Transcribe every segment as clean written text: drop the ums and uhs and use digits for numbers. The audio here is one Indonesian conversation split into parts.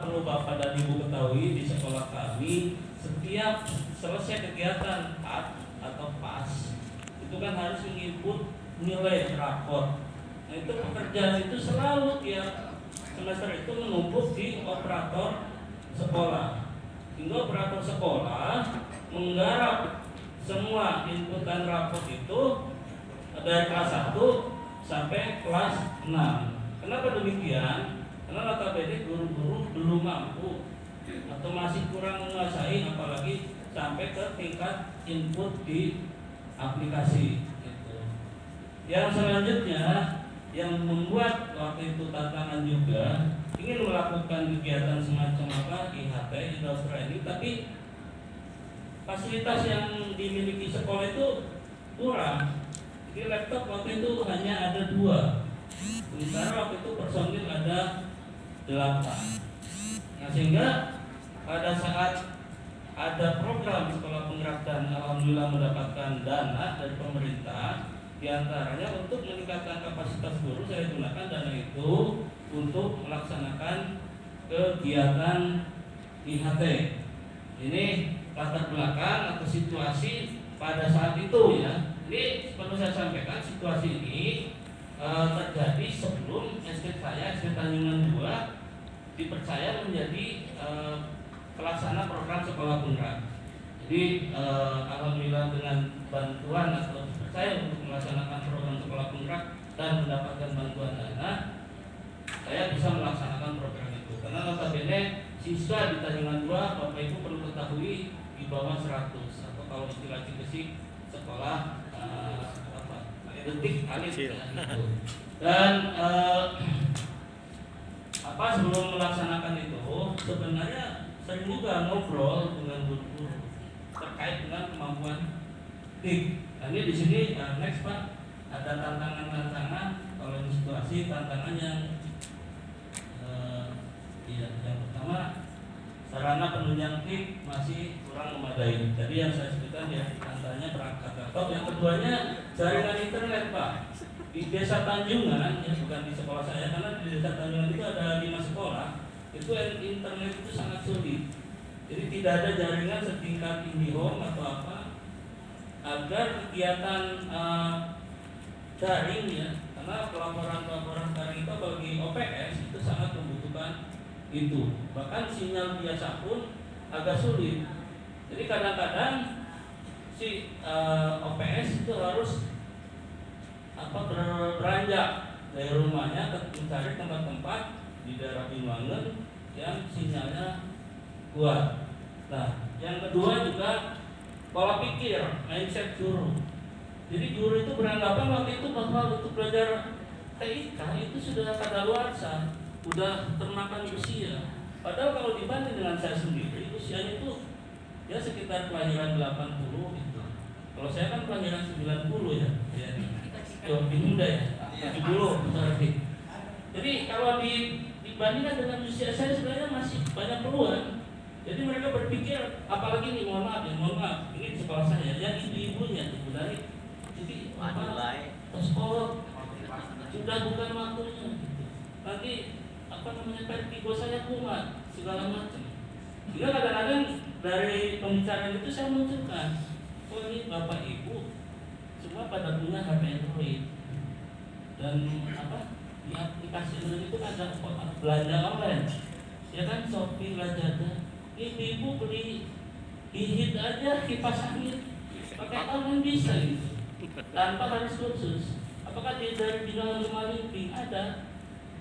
perlu Bapak dan Ibu ketahui, di sekolah kami setiap selesai kegiatan atau pas itu kan harus menginput nilai rapor. Nah itu pekerjaan itu selalu tiap semester itu menumpuk di operator sekolah, hingga operator sekolah menggarap semua inputan rapor itu dari kelas 1 sampai kelas 6. Kenapa demikian? Karena notabene guru-guru belum mampu atau masih kurang menguasai, apalagi sampai ke tingkat input di aplikasi gitu. Yang selanjutnya yang membuat waktu itu tantangan juga, ingin melakukan kegiatan semacam IHT, industrial ini, tapi fasilitas yang dimiliki sekolah itu kurang. Jadi laptop waktu itu hanya ada 2, sementara waktu itu personil ada 8. Nah sehingga pada saat ada program sekolah penggerak dan alhamdulillah mendapatkan dana dari pemerintah, diantaranya untuk meningkatkan kapasitas guru, saya gunakan dana itu untuk melaksanakan kegiatan IHT. Ini latar belakang atau situasi pada saat itu ya. Ini perlu saya sampaikan, situasi ini terjadi sebelum SD saya, SD Tanjungan 2 dipercaya menjadi pelaksana program sekolah penggerak. Jadi alhamdulillah dengan bantuan atau dipercaya untuk melaksanakan program sekolah penggerak dan mendapatkan bantuan dana, saya bisa melaksanakan program itu. Karena notabene siswa di Tanjungan 2 Bapak Ibu perlu ketahui di bawah 100, atau kalau istilah Cikesik sekolah detik alif ya, gitu. Dan sebelum melaksanakan itu sebenarnya sering juga ngobrol dengan guru-guru terkait dengan kemampuan TIK. Nah ini di sini next Pak, ada tantangan-tantangan. Kalau di situasi tantangan yang yang pertama, sarana penunjang TIK masih kurang memadai. Jadi yang saya sebutkan ya, antaranya perangkat laptop. Yang keduanya jaringan internet Pak. Di Desa Tanjungan, ya bukan di sekolah saya, karena di Desa Tanjungan itu ada 5 sekolah, itu internet itu sangat sulit. Jadi tidak ada jaringan setingkat IndiHome atau apa, agar kegiatan daring ya, karena pelaporan daring itu bagi OPS itu sangat membutuhkan itu. Bahkan sinyal biasa pun agak sulit. Jadi kadang-kadang si OPS itu harus beranjak dari rumahnya mencari tempat-tempat di daerah Binuangen yang sinyalnya kuat. Nah, yang kedua juga pola pikir, mindset guru. Jadi guru itu beranggapan waktu itu bahwa untuk belajar TIK itu sudah kadaluarsa, udah termakan usia. Padahal kalau dibanding dengan saya sendiri, usianya itu ya sekitar kelahiran 80 gitu. Kalau saya kan kelahiran 90 ya. Lebih muda ya, 70 berarti. Jadi kalau dibandingkan dengan usia saya sebenarnya masih banyak peluang. Jadi mereka berpikir, apalagi nih mohon maaf, ini di sekolah saya, yang ibu-ibunya ibu dari, jadi psikolog sudah bukan waktunya. Nanti vertigo saya kumat segala macam. Sehingga kadang-kadang dari pembicaraan itu saya munculkan, oh ini bapak ibu semua pada punya HP Android dan di aplikasi Android itu ada belanja online, ya kan, Shopee, Lazada. Ibu beli hit aja kipas angin pakai online bisa gitu, tanpa harus kursus. Apakah dari bidang rumah lingking ada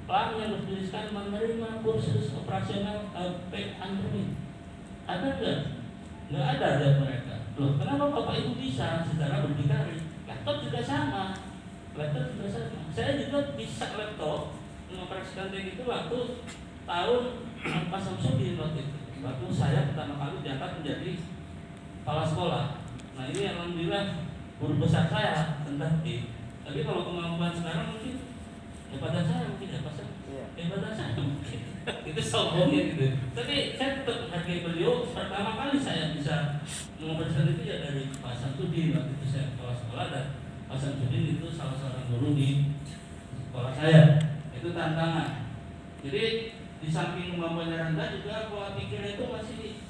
plan yang bertuliskan menerima kursus operasional HP Android? Ada nggak? Nggak ada aja mereka. Loh, kenapa bapak ibu bisa secara berdikari? Laptop juga sama. Saya juga bisa laptop mengoperasikan kayak gitu waktu tahun Pak Samsudin waktu itu. Waktu saya pertama kali diangkat menjadi kepala sekolah. Nah ini alhamdulillah guru besar saya tentang TIK. Tapi kalau kemampuan sekarang mungkin daripada saya mungkin daripada saya mungkin itu sombongnya gitu. Tapi saya tetap menghargai beliau. Pertama kali saya bisa mengoperasikan itu ya dari Pak Samsudin. Waktu itu saya kepala sekolah dan Pak Samsudin itu salah seorang guru di sekolah saya. Itu tantangan. Jadi di samping kemampuannya rendah juga pola pikirnya itu masih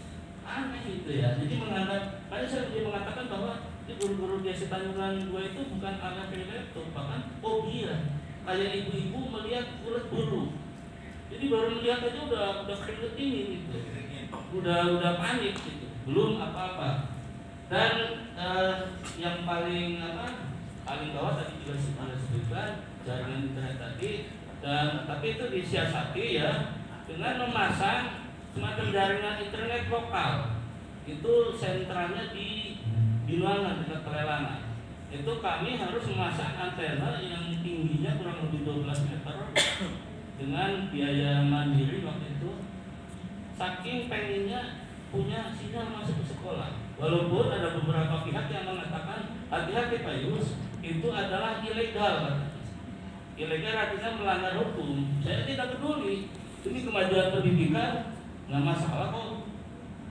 aneh gitu ya. Jadi menganggap, makanya saya juga mengatakan bahwa di guru-guru biasa Tanjuran 2 itu bukan anak laptop, bahkan fobia. Kayak ibu-ibu melihat kulit bulu. Jadi baru melihat aja udah keringet ini gitu. Udah panik gitu. Belum apa-apa. Dan yang paling gawat tadi juga sudah disebutkan jaringan internet tadi, dan tapi itu disiasati ya dengan memasang semacam jaringan internet lokal. Itu sentralnya di Binuangan dekat Pelelangan. Itu kami harus memasang antena yang tingginya kurang lebih 12 meter dengan biaya mandiri waktu itu. Saking pengennya punya sinyal masuk ke sekolah. Walaupun ada beberapa pihak yang mengatakan hati-hati Pak Yus, itu adalah ilegal. Ilegal artinya melanggar hukum. Saya tidak peduli. Ini kemajuan pendidikan, nggak masalah kok.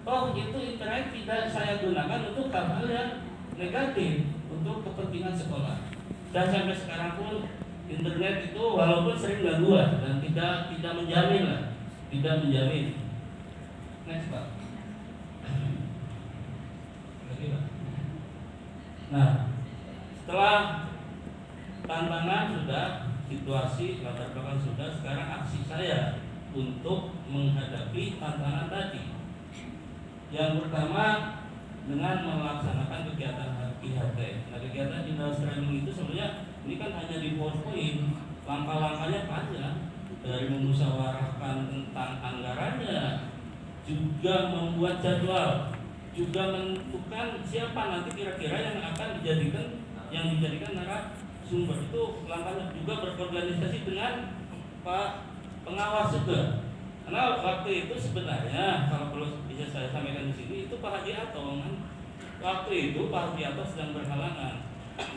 Oh itu internet tidak saya gunakan untuk hal-hal yang negatif, untuk kepentingan sekolah. Dan sampai sekarang pun internet itu walaupun sering gangguan dan tidak menjamin lah, tidak menjamin. Next Pak. Lagi Pak. Nah, setelah tantangan sudah, situasi latar belakang sudah, sekarang aksi saya untuk menghadapi tantangan tadi. Yang pertama dengan melaksanakan kegiatan IHT. Nah, kegiatan in-house training itu sebenarnya ini kan hanya di PowerPoint, langkah-langkahnya panjang, dari memusyawarahkan tentang anggarannya, juga membuat jadwal, juga menentukan siapa nanti kira-kira yang akan dijadikan narasumber. Itu langkahnya, juga berorganisasi dengan Pak pengawas juga. Karena waktu itu sebenarnya kalau perlu bisa saya sampaikan di sini, itu Pak Haji Ato kan. Waktu itu Pak Haji Ato sedang berhalangan,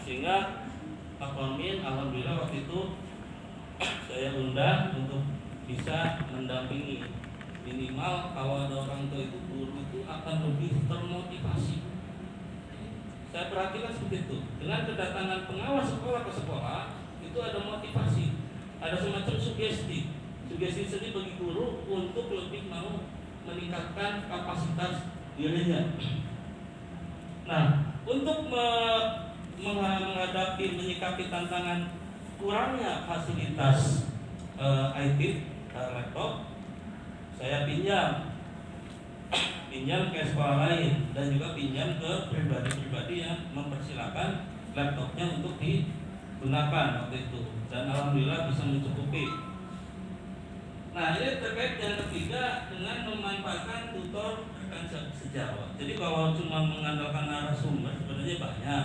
sehingga Pak Kormin alhamdulillah waktu itu saya undang untuk bisa mendampingi. Minimal kalau ada orang tua itu, guru itu akan lebih termotivasi. Saya perhatikan seperti itu. Dengan kedatangan pengawas sekolah ke sekolah, itu ada motivasi, ada semacam sugesti sendiri bagi guru untuk lebih mau meningkatkan kapasitas dirinya. Nah, untuk menghadapi, menyikapi tantangan kurangnya fasilitas IT, laptop, saya pinjam ke sekolah lain dan juga pinjam ke pribadi-pribadi yang mempersilahkan laptopnya untuk digunakan waktu itu, dan alhamdulillah bisa mencukupi. Nah, ini terkait yang ketiga dengan memanfaatkan tutor rekan sejawat. Jadi kalau cuma mengandalkan narasumber sebenarnya banyak,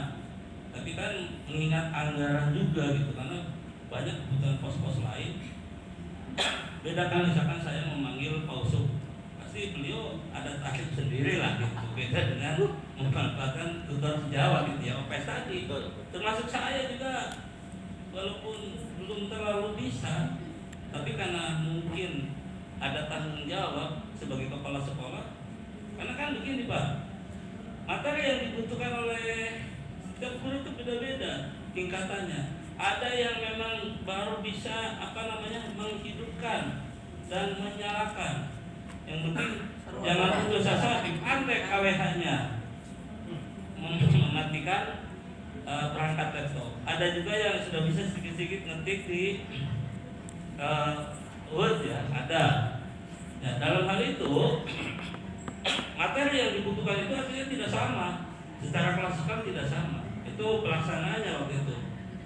tapi kan mengingat anggaran juga gitu, karena banyak kebutuhan pos-pos lain. Beda kan misalkan saya memanggil Pausuk, pasti beliau ada tarik sendiri lah gitu. Beda dengan memanfaatkan tutor sejawat gitu ya, OPS tadi. Termasuk saya juga, walaupun belum terlalu bisa, tapi karena mungkin ada tanggung jawab sebagai kepala sekolah. Karena kan begini Pak, materi yang dibutuhkan oleh setiap guru itu beda-beda tingkatannya. Ada yang memang baru bisa menghidupkan dan menyalakan. Yang penting jangan putus asa, dipandek KWH-nya, mematikan perangkat laptop. Ada juga yang sudah bisa sedikit-sedikit ngetik di Word ya, ada. Ya, dalam hal itu materi yang dibutuhkan itu artinya tidak sama, secara klasikal tidak sama. Itu pelaksanaannya waktu itu.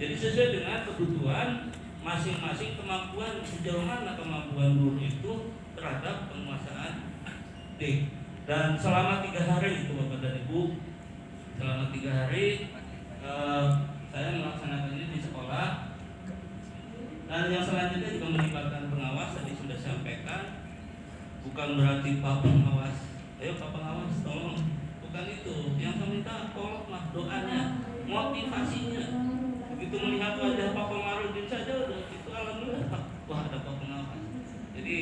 Jadi sesuai dengan kebutuhan masing-masing, kemampuan sejauh mana kemampuan guru itu terhadap penguasaan TIK. Dan selama 3 hari itu Bapak dan Ibu, selama 3 hari saya melaksanakan ini di sekolah. Dan yang selanjutnya juga melibatkan pengawas, tadi sudah sampaikan. Bukan berarti Pak pengawas, ayo Pak pengawas tolong, bukan itu. Yang saya minta tolonglah doanya, motivasinya. Begitu melihat wajah Pak Komarudin saja udah itu alhamdulillah Pak, wah ada Pak pengawas. Jadi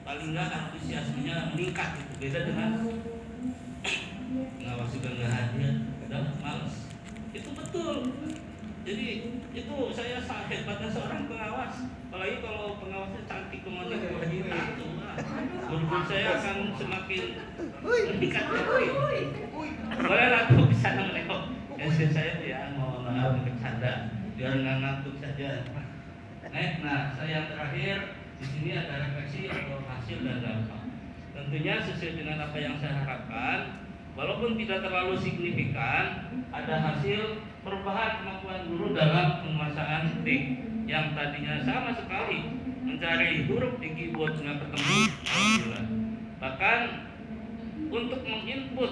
paling nggak antusiasmenya meningkat gitu. Beda dengan pengawas juga nggak hadir, udah males. Itu betul. Jadi itu saya hebatnya seorang pengawas. Apalagi kalau pengawasnya cantik kemudian lagi tato, menurut saya akan semakin meningkat. Boleh lah tuh bisa nengok. Saya tuh ya mau bercanda biar nggak ngantuk saja. Nah, saya yang terakhir di sini ada refleksi atau hasil dan dampak. Tentunya sesuai dengan apa yang saya harapkan, walaupun tidak terlalu signifikan, ada hasil perubahan kemampuan guru dalam penguasaan tik yang tadinya sama sekali mencari huruf di keyboard nggak ketemu, alhamdulillah. Bahkan untuk menginput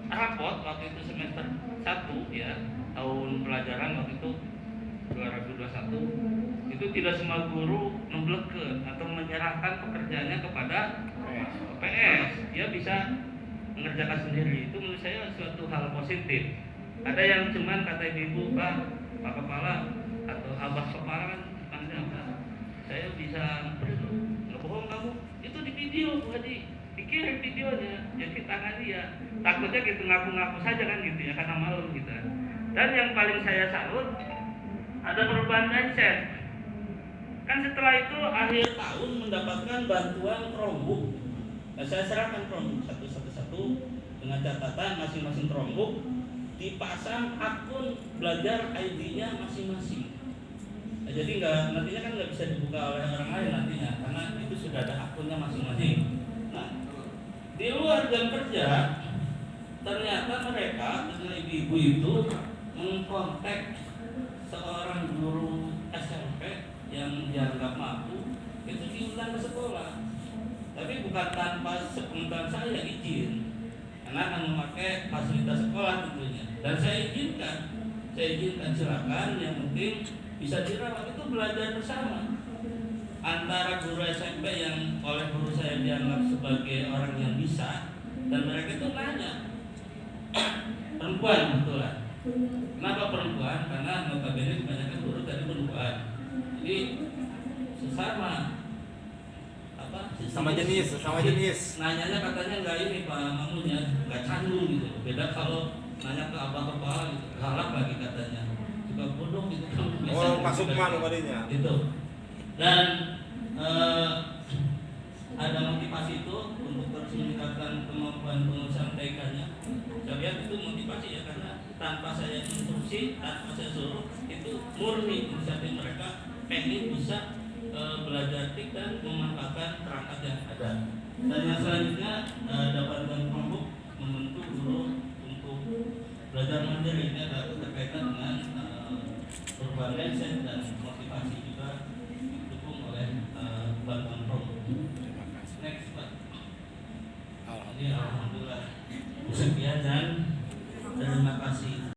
rapot waktu itu semester 1 ya, tahun pelajaran waktu itu 2021, itu tidak semua guru membleken atau menyerahkan pekerjaannya kepada PS. Dia bisa mengerjakan sendiri. Itu menurut saya suatu hal positif. Ada yang cuman kata ibu, Pak Kepala atau Abah Kepala kan saya bisa nggak bohong kamu. Itu di video Bu Hadi, dikirim videonya, ya kita tangani ya. Takutnya gitu ngaku-ngaku saja kan gitu ya, karena malu gitu. Dan yang paling saya salut ada perubahan mindset. Kan setelah itu akhir tahun mendapatkan bantuan Chromebook. Nah, saya serahkan Chromebook satu dengan catatan masing-masing Chromebook dipasang akun belajar ID-nya masing-masing. Nah, jadi nantinya kan nggak bisa dibuka oleh orang lain nantinya karena itu sudah ada akunnya masing-masing. Nah, di luar jam kerja ternyata mereka dengan ibu-ibu itu mengkontak seorang guru SMP yang dianggap mampu itu diundang ke sekolah, tapi bukan tanpa sepengetahuan saya izin, karena akan memakai fasilitas sekolah tentunya, dan saya izinkan silakan, yang penting bisa dirawat. Itu belajar bersama antara guru SMP yang oleh guru saya dianggap sebagai orang yang bisa, dan mereka itu nanya perempuan betulan. Kenapa perempuan? Karena notabene kebanyakan guru tadi perempuan. Jadi sesama jenis. Nanyanya katanya nggak ini Pak Mamunya, nggak canggung gitu. Beda kalau nanya ke abah kepala gitu, galak lagi katanya. Suka bodoh gitu. Oh, masuk mana tadinya? Itu. Dan ada motivasi itu untuk terus meningkatkan kemampuan pengusahaan TK-nya. Saya lihat itu motivasi ya, karena tanpa saya instruksi, tanpa saya suruh, itu murni inisiatif mereka pengen bisa belajar TIK dan memanfaatkan perangkat yang ada. Dan yang selanjutnya dapat Chromebook membentuk guru untuk belajar mandiri. Ini ada berkaitan dengan perubahan mindset dan motivasi juga didukung oleh bantuan Chromebook. Next Pak. Ini alhamdulillah. Sekian dan terima kasih.